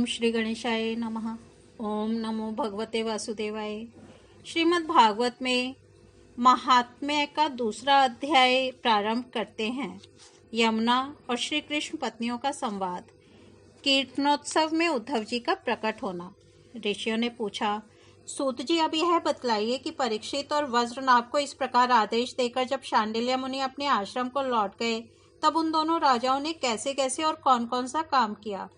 श्री गणेशाय नमः। ओम नमो भगवते वासुदेवाय। श्रीमद् भागवत में महात्म्य का दूसरा अध्याय प्रारंभ करते हैं। यमुना और श्री कृष्ण पत्नियों का संवाद। कीर्तनोत्सव में उद्धव जी का प्रकट होना। ऋषियों ने पूछा, सूत जी अब यह बतलाइए कि परीक्षित और वज्रनाभ को इस प्रकार आदेश देकर जब शांडिल्य मुनि अपने आश्रम को लौट गए तब उन दोनों राजाओं ने कैसे कैसे और कौन कौन सा काम किया।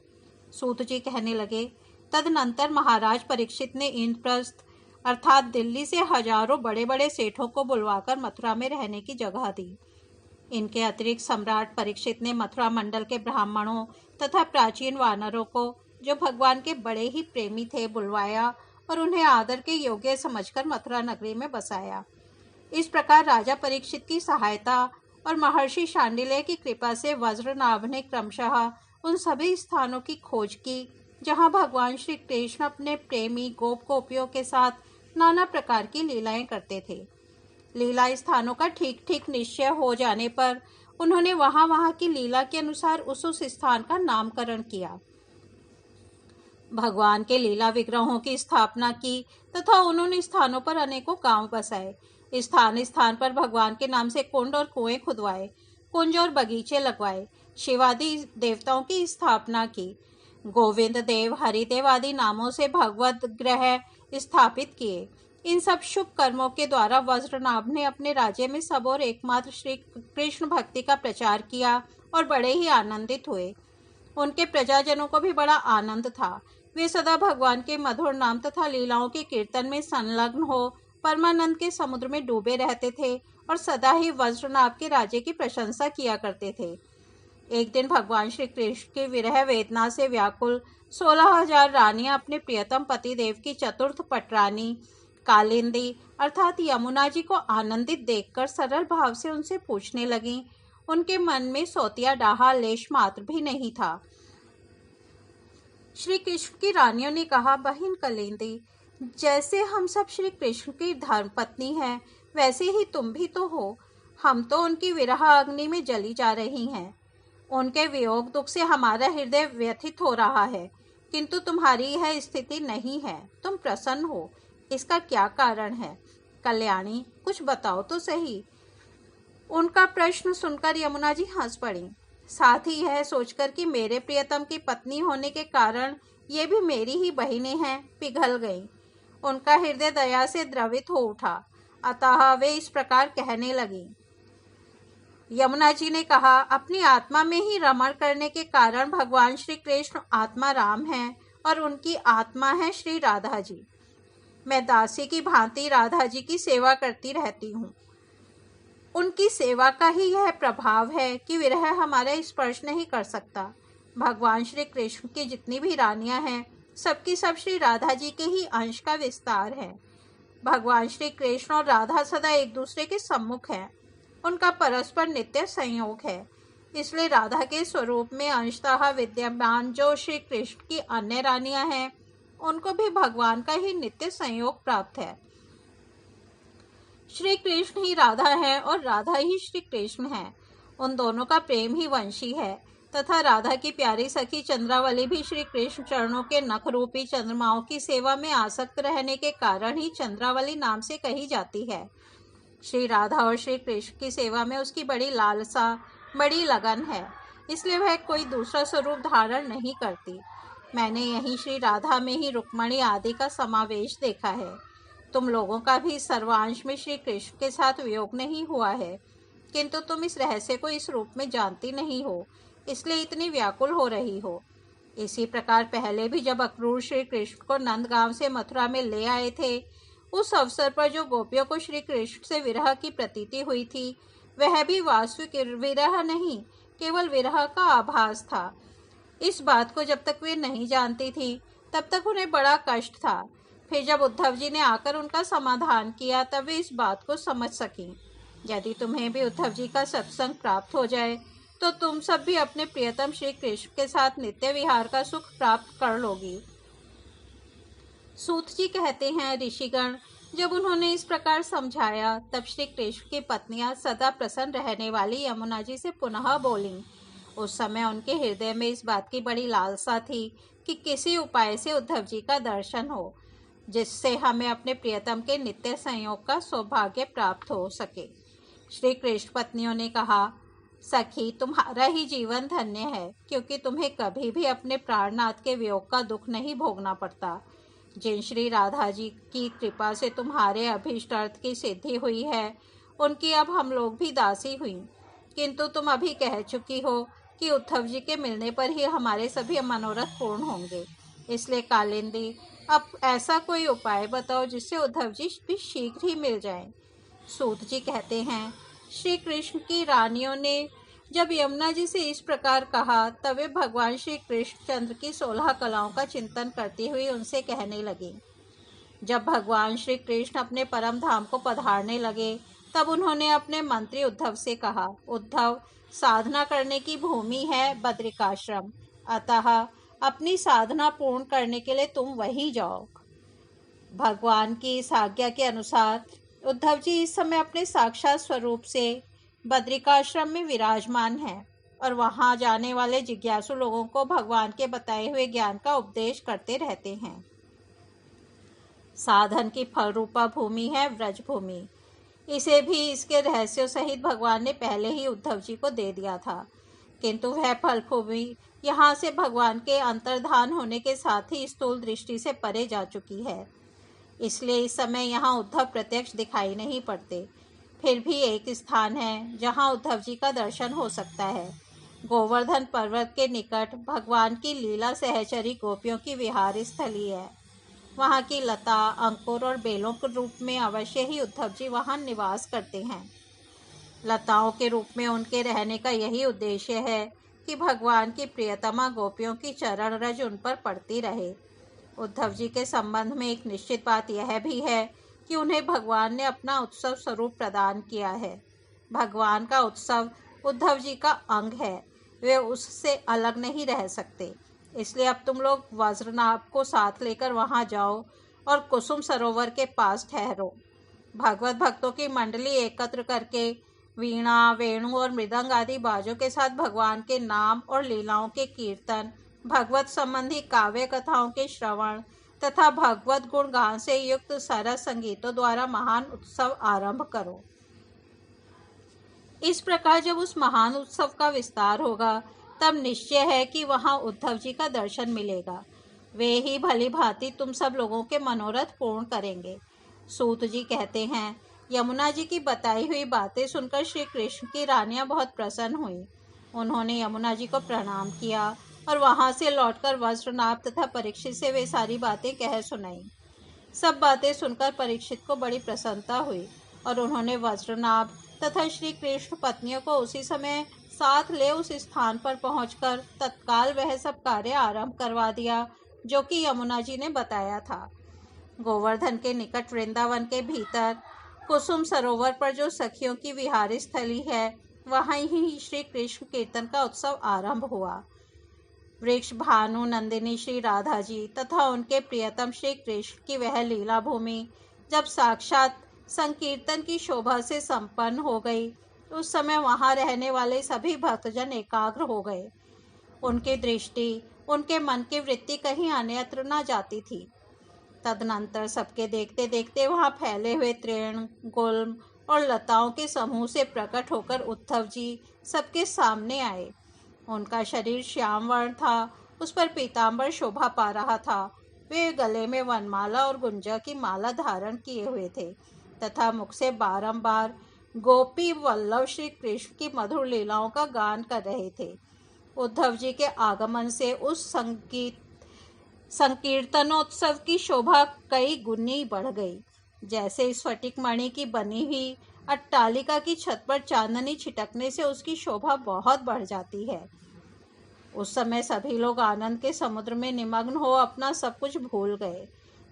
सूत जी कहने लगे, तदनंतर महाराज परीक्षित ने इंद्रप्रस्थ अर्थात दिल्ली से हजारों बड़े बड़े सेठों को बुलवाकर मथुरा में रहने की जगह दी। इनके अतिरिक्त सम्राट परीक्षित ने मथुरा मंडल के ब्राह्मणों तथा प्राचीन वानरों को, जो भगवान के बड़े ही प्रेमी थे, बुलवाया और उन्हें आदर के योग्य समझकर मथुरा नगरी में बसाया। इस प्रकार राजा परीक्षित की सहायता और महर्षि शांडिल्य की कृपा से वज्रनाभ ने क्रमशः उन सभी स्थानों की खोज की जहां भगवान श्री कृष्ण अपने प्रेमी गोप गोपियों के साथ नाना प्रकार की लीलाएं करते थे। लीला स्थानों का ठीक ठीक निश्चय हो जाने पर उन्होंने वहां की लीला के अनुसार उस स्थान का नामकरण किया। भगवान के लीला विग्रहों की स्थापना की तथा उन्होंने स्थानों पर अनेकों गांव बसाए। स्थान स्थान पर भगवान के नाम से कुंड और कुएं खुदवाए, कुंज और बगीचे लगवाए, शिवादि देवताओं की स्थापना की, गोविंद देव, हरिदेव आदि नामों से भगवत ग्रह स्थापित किए। इन सब शुभ कर्मों के द्वारा वज्रनाभ ने अपने राज्य में सब और एकमात्र श्री कृष्ण भक्ति का प्रचार किया और बड़े ही आनंदित हुए। उनके प्रजाजनों को भी बड़ा आनंद था। वे सदा भगवान के मधुर नाम तथा लीलाओं के कीर्तन में संलग्न हो परमानंद के समुद्र में डूबे रहते थे और सदा ही वज्रनाभ के राज्य की प्रशंसा किया करते थे। एक दिन भगवान श्री कृष्ण की विरह वेदना से व्याकुल 16,000 रानियां अपने प्रियतम पति देव की चतुर्थ पटरानी कालिंदी अर्थात यमुना जी को आनंदित देखकर सरल भाव से उनसे पूछने लगीं। उनके मन में सोतिया डाहा लेश मात्र भी नहीं था। श्री कृष्ण की रानियों ने कहा, बहन कालिंदी, जैसे हम सब श्री कृष्ण की धर्मपत्नी हैं वैसे ही तुम भी तो हो। हम तो उनकी विरह अग्नि में जली जा रही हैं। उनके वियोग दुख से हमारा हृदय व्यथित हो रहा है, किंतु तुम्हारी यह स्थिति नहीं है। तुम प्रसन्न हो, इसका क्या कारण है? कल्याणी, कुछ बताओ तो सही। उनका प्रश्न सुनकर यमुना जी हंस पड़ी। साथ ही यह सोचकर कि मेरे प्रियतम की पत्नी होने के कारण ये भी मेरी ही बहिनें हैं, पिघल गईं। उनका हृदय दया से द्रवित हो उठा। अतः वे इस प्रकार कहने लगी। यमुना जी ने कहा, अपनी आत्मा में ही रमण करने के कारण भगवान श्री कृष्ण आत्मा राम हैं और उनकी आत्मा है श्री राधा जी। मैं दासी की भांति राधा जी की सेवा करती रहती हूँ। उनकी सेवा का ही यह प्रभाव है कि विरह हमारा स्पर्श नहीं कर सकता। भगवान श्री कृष्ण की जितनी भी रानियां हैं सबकी सब श्री राधा जी के ही अंश का विस्तार है। भगवान श्री कृष्ण और राधा सदा एक दूसरे के सम्मुख हैं। उनका परस्पर नित्य संयोग है। इसलिए राधा के स्वरूप में अंशतः विद्यमान जो श्री कृष्ण की अन्य रानियां हैं उनको भी भगवान का ही नित्य संयोग प्राप्त है। श्री कृष्ण ही राधा है और राधा ही श्री कृष्ण है। उन दोनों का प्रेम ही वंशी है तथा राधा की प्यारी सखी चंद्रावली भी श्री कृष्ण चरणों के नख रूपी चंद्रमाओं की सेवा में आसक्त रहने के कारण ही चंद्रावली नाम से कही जाती है। श्री राधा और श्री कृष्ण की सेवा में उसकी बड़ी लालसा, बड़ी लगन है, इसलिए वह कोई दूसरा स्वरूप धारण नहीं करती। मैंने यही श्री राधा में ही रुक्मणी आदि का समावेश देखा है। तुम लोगों का भी सर्वांश में श्री कृष्ण के साथ वियोग नहीं हुआ है, किंतु तुम इस रहस्य को इस रूप में जानती नहीं हो, इसलिए इतनी व्याकुल हो रही हो। इसी प्रकार पहले भी जब अक्रूर श्री कृष्ण को नंदगांव से मथुरा में ले आए थे, उस अवसर पर जो गोपियों को श्री कृष्ण से विरह की प्रतीति हुई थी वह भी वास्तविक विरह नहीं, केवल विरह का आभास था। इस बात को जब तक वे नहीं जानती थी तब तक उन्हें बड़ा कष्ट था। फिर जब उद्धव जी ने आकर उनका समाधान किया तब वे इस बात को समझ सकी। यदि तुम्हें भी उद्धव जी का सत्संग प्राप्त हो जाए तो तुम सब भी अपने प्रियतम श्री कृष्ण के साथ नित्य विहार का सुख प्राप्त कर लोगी। सूत जी कहते हैं, ऋषिगण जब उन्होंने इस प्रकार समझाया तब श्री कृष्ण की पत्नियां सदा प्रसन्न रहने वाली यमुना जी से पुनः बोलीं, उस समय उनके हृदय में इस बात की बड़ी लालसा थी कि किसी उपाय से उद्धव जी का दर्शन हो, जिससे हमें अपने प्रियतम के नित्य संयोग का सौभाग्य प्राप्त हो सके। श्री कृष्ण पत्नियों ने कहा, सखी, तुम्हारा ही जीवन धन्य है, क्योंकि तुम्हें कभी भी अपने प्राणनाथ के वियोग का दुख नहीं भोगना पड़ता। जिन श्री राधा जी की कृपा से तुम्हारे अभीष्ट अर्थ की सिद्धि हुई है, उनकी अब हम लोग भी दासी हुई। किंतु तुम अभी कह चुकी हो कि उद्धव जी के मिलने पर ही हमारे सभी मनोरथ पूर्ण होंगे। इसलिए कालिंदी, अब ऐसा कोई उपाय बताओ जिससे उद्धव जी भी शीघ्र ही मिल जाएं। सूत जी कहते हैं, श्री कृष्ण की रानियों ने जब यमुना जी से इस प्रकार कहा, तब वे भगवान श्री कृष्णचंद्र की 16 कलाओं का चिंतन करती हुई उनसे कहने लगी। जब भगवान श्री कृष्ण अपने परम धाम को पधारने लगे, तब उन्होंने अपने मंत्री उद्धव से कहा, उद्धव, साधना करने की भूमि है बद्रिकाश्रम, अतः अपनी साधना पूर्ण करने के लिए तुम वहीं जाओ। भगवान की इस आज्ञा के अनुसार उद्धव जी इस समय अपने साक्षात स्वरूप से बद्रिकाश्रम में विराजमान हैं और वहां जाने वाले जिज्ञासु लोगों को भगवान के बताए हुए ज्ञान का उपदेश करते रहते हैं। साधन की फल रूपा भूमि है व्रज भूमि। इसे भी इसके रहस्यों सहित भगवान ने पहले ही उद्धव जी को दे दिया था, किंतु वह फल भूमि यहाँ से भगवान के अंतर्धान होने के साथ ही स्थूल दृष्टि से परे जा चुकी है। इसलिए इस समय यहाँ उद्धव प्रत्यक्ष दिखाई नहीं पड़ते। फिर भी एक स्थान है जहाँ उद्धव जी का दर्शन हो सकता है। गोवर्धन पर्वत के निकट भगवान की लीला सहचरी गोपियों की विहार स्थली है। वहाँ की लता, अंकुर और बेलों के रूप में अवश्य ही उद्धव जी वहाँ निवास करते हैं। लताओं के रूप में उनके रहने का यही उद्देश्य है कि भगवान की प्रियतमा गोपियों की चरण रज उन पर पड़ती रहे। उद्धव जी के संबंध में एक निश्चित बात यह भी है कि उन्हें भगवान ने अपना उत्सव स्वरूप प्रदान किया है। भगवान का उत्सव उद्धव जी का अंग है, वे उससे अलग नहीं रह सकते। इसलिए अब तुम लोग वज्रनाभ को साथ लेकर वहां जाओ और कुसुम सरोवर के पास ठहरो। भागवत भक्तों की मंडली एकत्र करके वीणा, वेणु और मृदंग आदि बाजों के साथ भगवान के नाम और लीलाओं के कीर्तन, भगवत संबंधी काव्य कथाओं के श्रवण तथा भगवत गुण गान से युक्त सरस संगीतों द्वारा महान उत्सव आरंभ करो। इस प्रकार जब उस महान उत्सव का विस्तार होगा, तब निश्चय है कि वहां उद्धव जी का दर्शन मिलेगा। वे ही भली भांति तुम सब लोगों के मनोरथ पूर्ण करेंगे। सूत जी कहते हैं, यमुना जी की बताई हुई बातें सुनकर श्री कृष्ण की रानियां बहुत प्रसन्न हुई। उन्होंने यमुना जी को प्रणाम किया और वहां से लौटकर वज्रनाभ तथा परीक्षित से वे सारी बातें कह सुनाई। सब बातें सुनकर परीक्षित को बड़ी प्रसन्नता हुई और उन्होंने वज्रनाभ तथा श्री कृष्ण पत्नियों को उसी समय साथ ले उस स्थान पर पहुंचकर तत्काल वह सब कार्य आरंभ करवा दिया जो कि यमुना जी ने बताया था। गोवर्धन के निकट वृंदावन के भीतर कुसुम सरोवर पर जो सखियों की विहार स्थली है, वहां ही श्री कृष्ण कीर्तन का उत्सव आरंभ हुआ। वृक्ष भानु नंदिनी श्री राधा जी तथा उनके प्रियतम श्री कृष्ण की वह लीला भूमि जब साक्षात संकीर्तन की शोभा से संपन्न हो गई, उस समय वहां रहने वाले सभी भक्तजन एकाग्र हो गए। उनकी दृष्टि, उनके मन की वृत्ति कहीं अन्यत्र न जाती थी। तदनंतर सबके देखते देखते वहां फैले हुए तृण, गुल्म और लताओं के समूह से प्रकट होकर उद्धव जी सबके सामने आए। उनका शरीर श्याम वर्ण था, उस पर पीतांबर शोभा पा रहा था। वे गले में वनमाला और गुंजा की माला धारण किए हुए थे तथा मुख से बारंबार गोपी वल्लभ श्री कृष्ण की मधुर लीलाओं का गान कर रहे थे। उद्धव जी के आगमन से उस संकीर्तनोत्सव की शोभा कई गुनी बढ़ गई। जैसे स्फटिक मणि की बनी हुई अट्टालिका की छत पर चांदनी छिटकने से उसकी शोभा बहुत बढ़ जाती है। उस समय सभी लोग आनंद के समुद्र में निमग्न हो अपना सब कुछ भूल गए,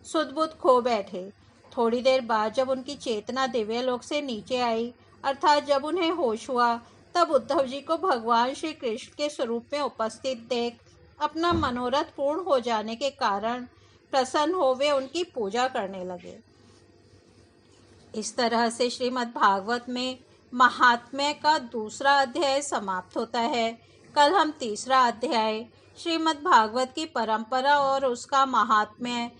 सुध-बुध खो बैठे। थोड़ी देर बाद जब उनकी चेतना दिव्य लोक से नीचे आई, अर्थात जब उन्हें होश हुआ, तब उद्धव जी को भगवान श्री कृष्ण के स्वरूप में उपस्थित देख अपना मनोरथ पूर्ण हो जाने के कारण प्रसन्न हो वे उनकी पूजा करने लगे। इस तरह से श्रीमद् भागवत में महात्म्य का दूसरा अध्याय समाप्त होता है। कल हम तीसरा अध्याय श्रीमद् भागवत की परंपरा और उसका महात्म्य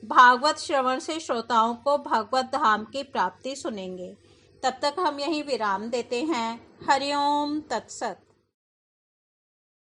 भागवत श्रवण से श्रोताओं को भगवत धाम की प्राप्ति सुनेंगे। तब तक हम यहीं विराम देते हैं। हरिओम तत्सत।